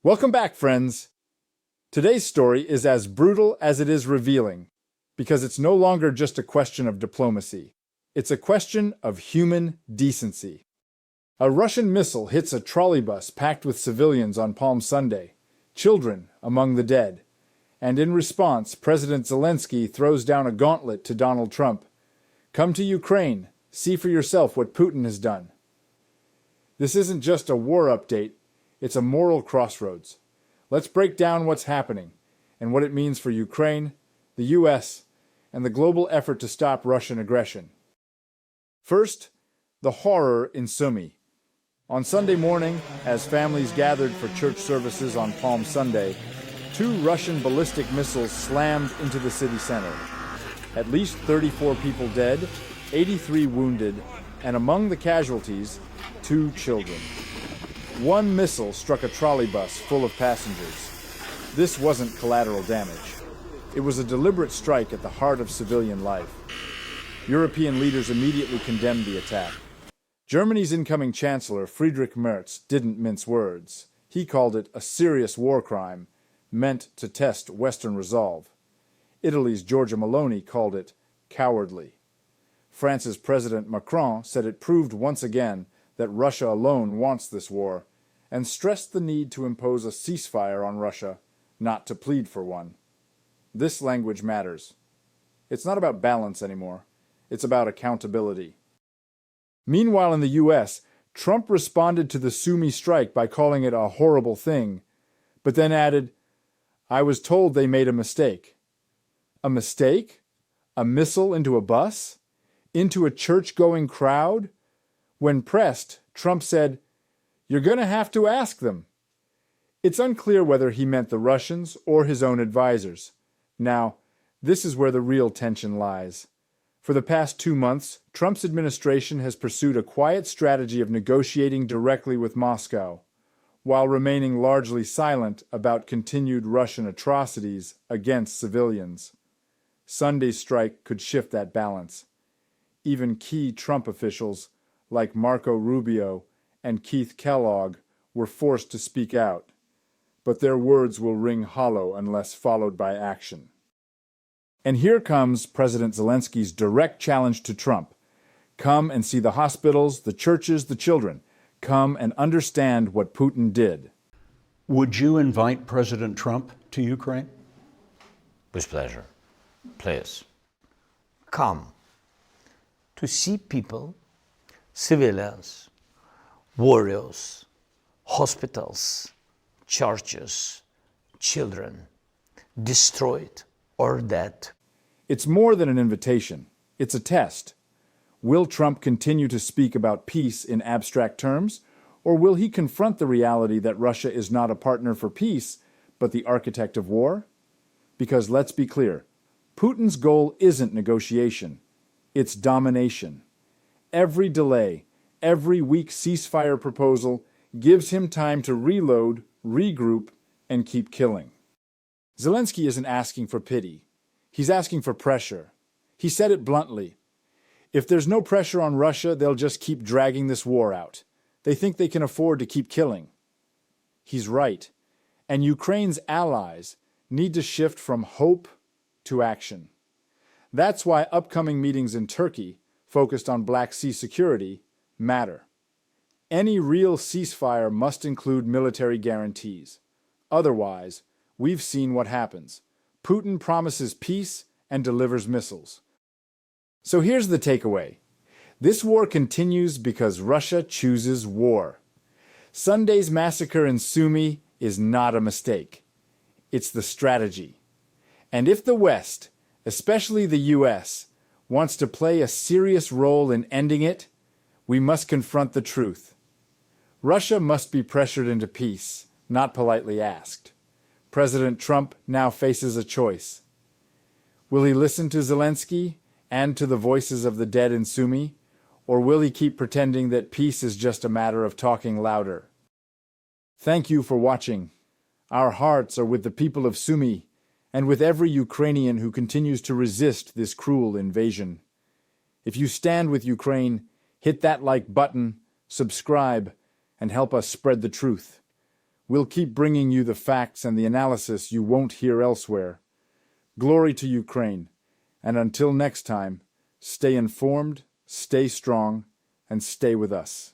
Welcome back, friends. Today's story is as brutal as it is revealing, because it's no longer just a question of diplomacy. It's a question of human decency. A Russian missile hits a trolleybus packed with civilians on Palm Sunday, children among the dead. And in response, President Zelensky throws down a gauntlet to Donald Trump. Come to Ukraine, see for yourself what Putin has done. This isn't just a war update, it's a moral crossroads. Let's break down what's happening and what it means for Ukraine, the U.S., and the global effort to stop Russian aggression. First, the horror in Sumy. On Sunday morning, as families gathered for church services on Palm Sunday, 2 Russian ballistic missiles slammed into the city center. At least 34 people dead, 83 wounded, and among the casualties, 2 children. 1 missile struck a trolleybus full of passengers. This wasn't collateral damage. It was a deliberate strike at the heart of civilian life. European leaders immediately condemned the attack. Germany's incoming Chancellor, Friedrich Merz, didn't mince words. He called it a serious war crime, meant to test Western resolve. Italy's Giorgia Meloni called it cowardly. France's President Macron said it proved once again that Russia alone wants this war, and stressed the need to impose a ceasefire on Russia, not to plead for one. This language matters. It's not about balance anymore. It's about accountability. Meanwhile, in the U.S., Trump responded to the Sumy strike by calling it a horrible thing, but then added, "I was told they made a mistake." A mistake? A missile into a bus? Into a church-going crowd? When pressed, Trump said, "You're going to have to ask them." It's unclear whether he meant the Russians or his own advisors. Now, this is where the real tension lies. For the past 2 months, Trump's administration has pursued a quiet strategy of negotiating directly with Moscow, while remaining largely silent about continued Russian atrocities against civilians. Sunday's strike could shift that balance. Even key Trump officials, like Marco Rubio and Keith Kellogg, were forced to speak out. But their words will ring hollow unless followed by action. And here comes President Zelensky's direct challenge to Trump. Come and see the hospitals, the churches, the children. Come and understand what Putin did. Would you invite President Trump to Ukraine? With pleasure. Please. Come to see people, civilians, warriors, hospitals, churches, children, destroyed or dead. It's more than an invitation. It's a test. Will Trump continue to speak about peace in abstract terms, or will he confront the reality that Russia is not a partner for peace, but the architect of war? Because let's be clear, Putin's goal isn't negotiation. It's domination. Every delay, every weak ceasefire proposal gives him time to reload, regroup, and keep killing. Zelensky isn't asking for pity. He's asking for pressure. He said it bluntly. If there's no pressure on Russia, they'll just keep dragging this war out. They think they can afford to keep killing. He's right. And Ukraine's allies need to shift from hope to action. That's why upcoming meetings in Turkey, focused on Black Sea security, matter. Any real ceasefire must include military guarantees. Otherwise, we've seen what happens. Putin promises peace and delivers missiles. So here's the takeaway. This war continues because Russia chooses war. Sunday's massacre in Sumy is not a mistake. It's the strategy. And if the West, especially the U.S., wants to play a serious role in ending it, we must confront the truth. Russia must be pressured into peace, not politely asked. President Trump now faces a choice. Will he listen to Zelensky and to the voices of the dead in Sumy, or will he keep pretending that peace is just a matter of talking louder? Thank you for watching. Our hearts are with the people of Sumy and with every Ukrainian who continues to resist this cruel invasion. If you stand with Ukraine, hit that like button, subscribe, and help us spread the truth. We'll keep bringing you the facts and the analysis you won't hear elsewhere. Glory to Ukraine, and until next time, stay informed, stay strong, and stay with us.